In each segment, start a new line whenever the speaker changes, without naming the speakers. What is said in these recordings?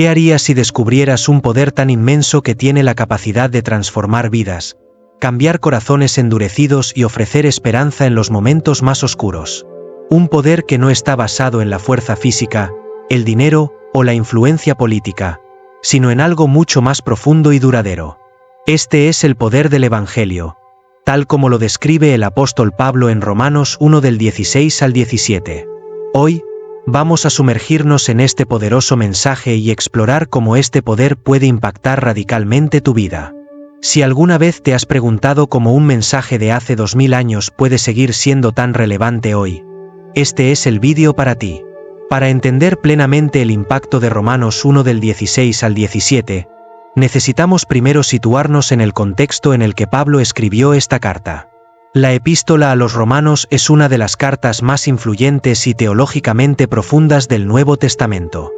¿Qué harías si descubrieras un poder tan inmenso que tiene la capacidad de transformar vidas, cambiar corazones endurecidos y ofrecer esperanza en los momentos más oscuros? Un poder que no está basado en la fuerza física, el dinero o la influencia política, sino en algo mucho más profundo y duradero. Este es el poder del Evangelio, tal como lo describe el apóstol Pablo en Romanos 1 del 16 al 17. Hoy, vamos a sumergirnos en este poderoso mensaje y explorar cómo este poder puede impactar radicalmente tu vida. Si alguna vez te has preguntado cómo un mensaje de hace 2000 años puede seguir siendo tan relevante hoy, este es el vídeo para ti. Para entender plenamente el impacto de Romanos 1 del 16 al 17, necesitamos primero situarnos en el contexto en el que Pablo escribió esta carta. La epístola a los romanos es una de las cartas más influyentes y teológicamente profundas del Nuevo Testamento.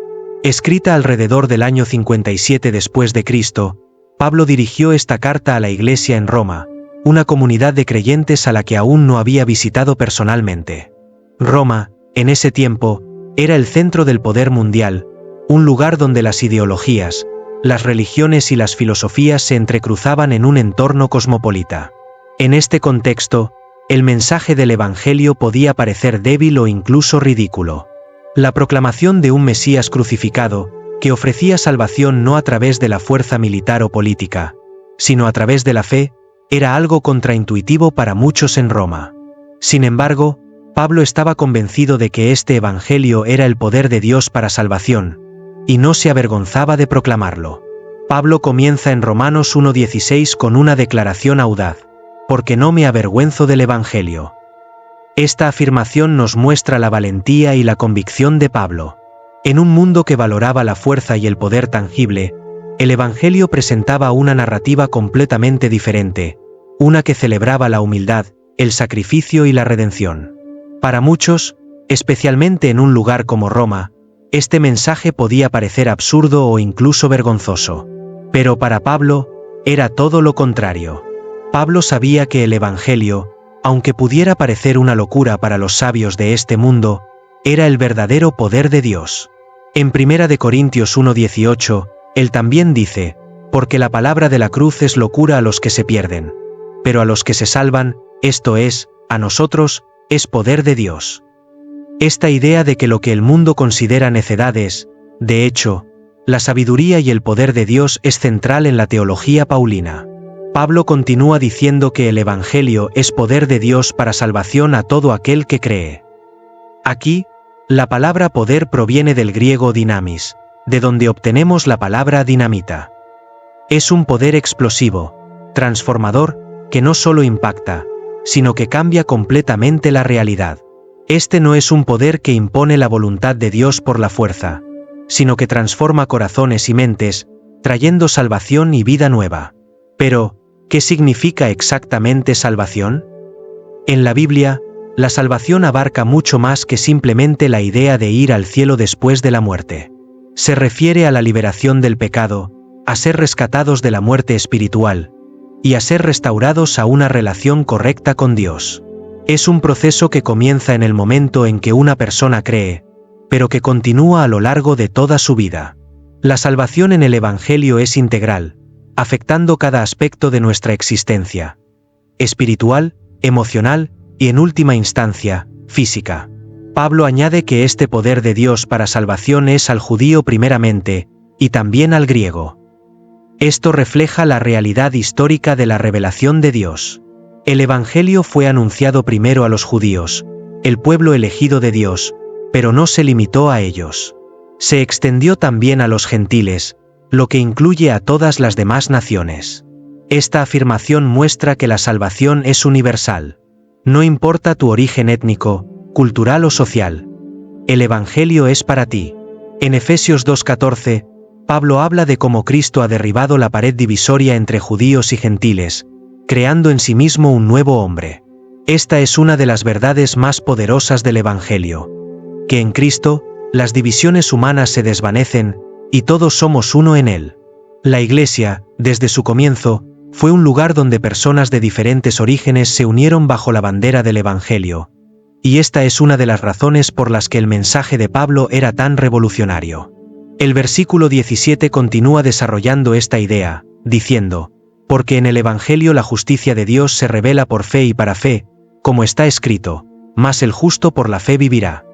Escrita alrededor del año 57 después de Cristo, Pablo dirigió esta carta a la iglesia en Roma, una comunidad de creyentes a la que aún no había visitado personalmente. Roma, en ese tiempo, era el centro del poder mundial, un lugar donde las ideologías, las religiones y las filosofías se entrecruzaban en un entorno cosmopolita. En este contexto, el mensaje del Evangelio podía parecer débil o incluso ridículo. La proclamación de un Mesías crucificado, que ofrecía salvación no a través de la fuerza militar o política, sino a través de la fe, era algo contraintuitivo para muchos en Roma. Sin embargo, Pablo estaba convencido de que este Evangelio era el poder de Dios para salvación, y no se avergonzaba de proclamarlo. Pablo comienza en Romanos 1:16 con una declaración audaz: porque no me avergüenzo del Evangelio. Esta afirmación nos muestra la valentía y la convicción de Pablo. En un mundo que valoraba la fuerza y el poder tangible, el Evangelio presentaba una narrativa completamente diferente, una que celebraba la humildad, el sacrificio y la redención. Para muchos, especialmente en un lugar como Roma, este mensaje podía parecer absurdo o incluso vergonzoso. Pero para Pablo, era todo lo contrario. Pablo sabía que el Evangelio, aunque pudiera parecer una locura para los sabios de este mundo, era el verdadero poder de Dios. En 1 Corintios 1:18, él también dice: porque la palabra de la cruz es locura a los que se pierden, pero a los que se salvan, esto es, a nosotros, es poder de Dios. Esta idea de que lo que el mundo considera necedad es, de hecho, la sabiduría y el poder de Dios es central en la teología paulina. Pablo continúa diciendo que el Evangelio es poder de Dios para salvación a todo aquel que cree. Aquí, la palabra poder proviene del griego dinamis, de donde obtenemos la palabra dinamita. Es un poder explosivo, transformador, que no solo impacta, sino que cambia completamente la realidad. Este no es un poder que impone la voluntad de Dios por la fuerza, sino que transforma corazones y mentes, trayendo salvación y vida nueva. Pero, ¿qué significa exactamente salvación? En la Biblia, la salvación abarca mucho más que simplemente la idea de ir al cielo después de la muerte. Se refiere a la liberación del pecado, a ser rescatados de la muerte espiritual, y a ser restaurados a una relación correcta con Dios. Es un proceso que comienza en el momento en que una persona cree, pero que continúa a lo largo de toda su vida. La salvación en el Evangelio es integral, afectando cada aspecto de nuestra existencia: espiritual, emocional y, en última instancia, física. Pablo añade que este poder de Dios para salvación es al judío primeramente, y también al griego. Esto refleja la realidad histórica de la revelación de Dios. El Evangelio fue anunciado primero a los judíos, el pueblo elegido de Dios, pero no se limitó a ellos. Se extendió también a los gentiles, lo que incluye a todas las demás naciones. Esta afirmación muestra que la salvación es universal. No importa tu origen étnico, cultural o social. El Evangelio es para ti. En Efesios 2:14, Pablo habla de cómo Cristo ha derribado la pared divisoria entre judíos y gentiles, creando en sí mismo un nuevo hombre. Esta es una de las verdades más poderosas del Evangelio: que en Cristo, las divisiones humanas se desvanecen, y todos somos uno en Él. La Iglesia, desde su comienzo, fue un lugar donde personas de diferentes orígenes se unieron bajo la bandera del Evangelio. Y esta es una de las razones por las que el mensaje de Pablo era tan revolucionario. El versículo 17 continúa desarrollando esta idea, diciendo, porque en el Evangelio la justicia de Dios se revela por fe y para fe, como está escrito, mas el justo por la fe vivirá.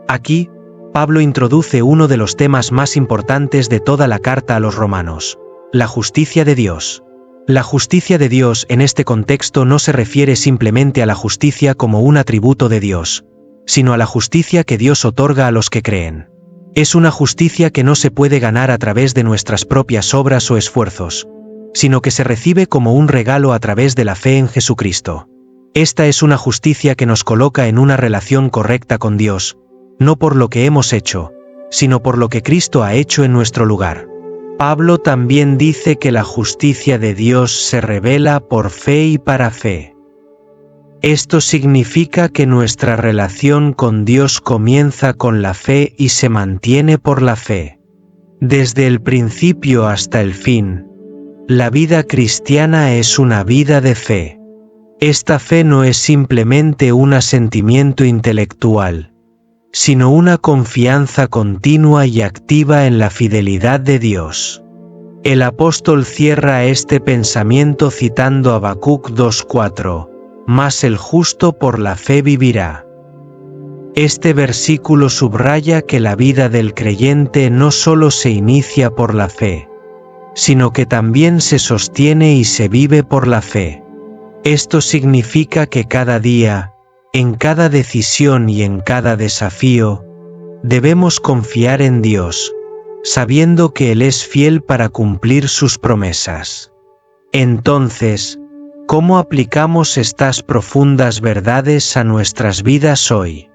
Aquí, Pablo introduce uno de los temas más importantes de toda la carta a los romanos, la justicia de Dios. La justicia de Dios en este contexto no se refiere simplemente a la justicia como un atributo de Dios, sino a la justicia que Dios otorga a los que creen. Es una justicia que no se puede ganar a través de nuestras propias obras o esfuerzos, sino que se recibe como un regalo a través de la fe en Jesucristo. Esta es una justicia que nos coloca en una relación correcta con Dios, no por lo que hemos hecho, sino por lo que Cristo ha hecho en nuestro lugar. Pablo también dice que la justicia de Dios se revela por fe y para fe. Esto significa que nuestra relación con Dios comienza con la fe y se mantiene por la fe. Desde el principio hasta el fin, la vida cristiana es una vida de fe. Esta fe no es simplemente un asentimiento intelectual, sino una confianza continua y activa en la fidelidad de Dios. El apóstol cierra este pensamiento citando Habacuc 2:4, mas el justo por la fe vivirá. Este versículo subraya que la vida del creyente no solo se inicia por la fe, sino que también se sostiene y se vive por la fe. Esto significa que cada día, en cada decisión y en cada desafío, debemos confiar en Dios, sabiendo que Él es fiel para cumplir sus promesas. Entonces, ¿cómo aplicamos estas profundas verdades a nuestras vidas hoy?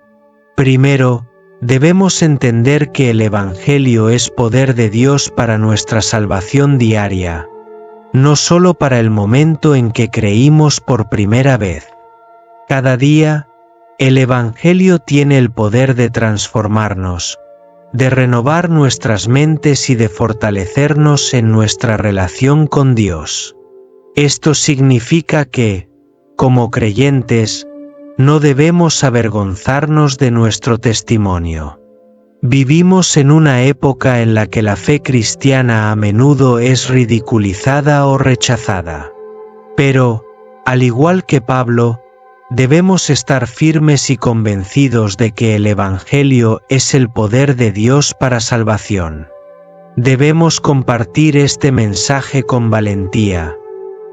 Primero, debemos entender que el Evangelio es poder de Dios para nuestra salvación diaria, no solo para el momento en que creímos por primera vez. Cada día, el Evangelio tiene el poder de transformarnos, de renovar nuestras mentes y de fortalecernos en nuestra relación con Dios. Esto significa que, como creyentes, no debemos avergonzarnos de nuestro testimonio. Vivimos en una época en la que la fe cristiana a menudo es ridiculizada o rechazada. Pero, al igual que Pablo, debemos estar firmes y convencidos de que el Evangelio es el poder de Dios para salvación. Debemos compartir este mensaje con valentía,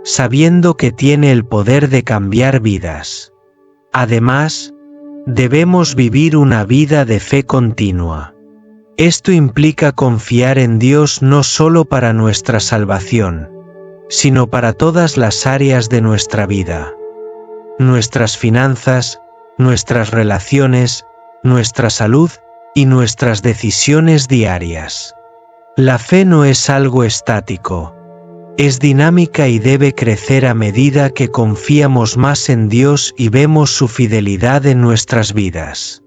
sabiendo que tiene el poder de cambiar vidas. Además, debemos vivir una vida de fe continua. Esto implica confiar en Dios no solo para nuestra salvación, sino para todas las áreas de nuestra vida. Nuestras finanzas, nuestras relaciones, nuestra salud y nuestras decisiones diarias. La fe no es algo estático. Es dinámica y debe crecer a medida que confiamos más en Dios y vemos su fidelidad en nuestras vidas.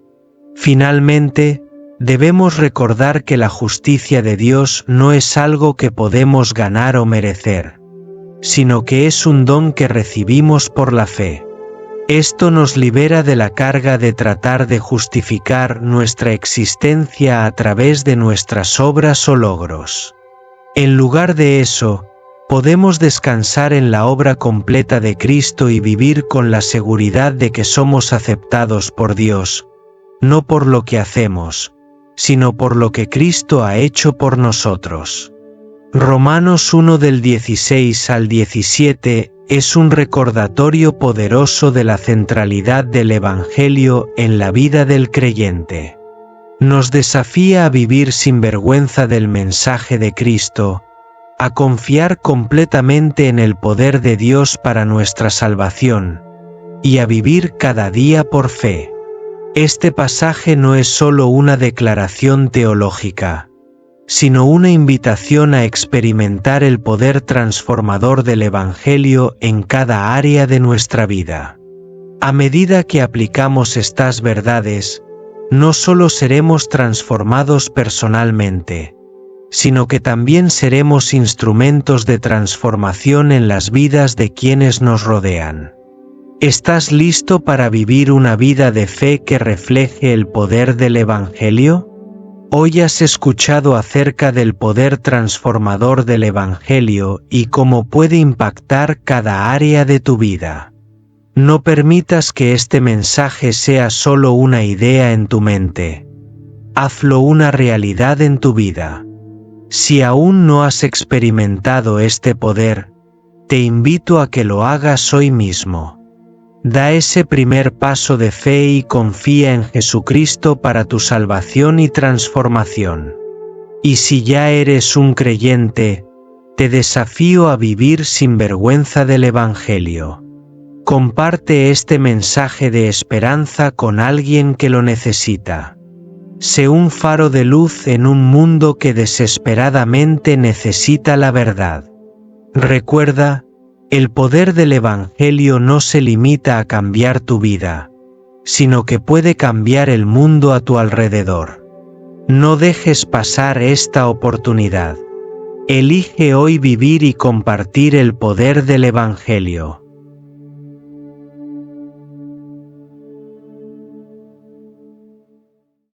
Finalmente, debemos recordar que la justicia de Dios no es algo que podemos ganar o merecer, sino que es un don que recibimos por la fe. Esto nos libera de la carga de tratar de justificar nuestra existencia a través de nuestras obras o logros. En lugar de eso, podemos descansar en la obra completa de Cristo y vivir con la seguridad de que somos aceptados por Dios, no por lo que hacemos, sino por lo que Cristo ha hecho por nosotros. Romanos 1 del 16 al 17 es un recordatorio poderoso de la centralidad del Evangelio en la vida del creyente. Nos desafía a vivir sin vergüenza del mensaje de Cristo, a confiar completamente en el poder de Dios para nuestra salvación, y a vivir cada día por fe. Este pasaje no es solo una declaración teológica, sino una invitación a experimentar el poder transformador del Evangelio en cada área de nuestra vida. A medida que aplicamos estas verdades, no solo seremos transformados personalmente, sino que también seremos instrumentos de transformación en las vidas de quienes nos rodean. ¿Estás listo para vivir una vida de fe que refleje el poder del Evangelio? Hoy has escuchado acerca del poder transformador del Evangelio y cómo puede impactar cada área de tu vida. No permitas que este mensaje sea solo una idea en tu mente. Hazlo una realidad en tu vida. Si aún no has experimentado este poder, te invito a que lo hagas hoy mismo. Da ese primer paso de fe y confía en Jesucristo para tu salvación y transformación. Y si ya eres un creyente, te desafío a vivir sin vergüenza del Evangelio. Comparte este mensaje de esperanza con alguien que lo necesita. Sé un faro de luz en un mundo que desesperadamente necesita la verdad. Recuerda, el poder del Evangelio no se limita a cambiar tu vida, sino que puede cambiar el mundo a tu alrededor. No dejes pasar esta oportunidad. Elige hoy vivir y compartir el poder del Evangelio.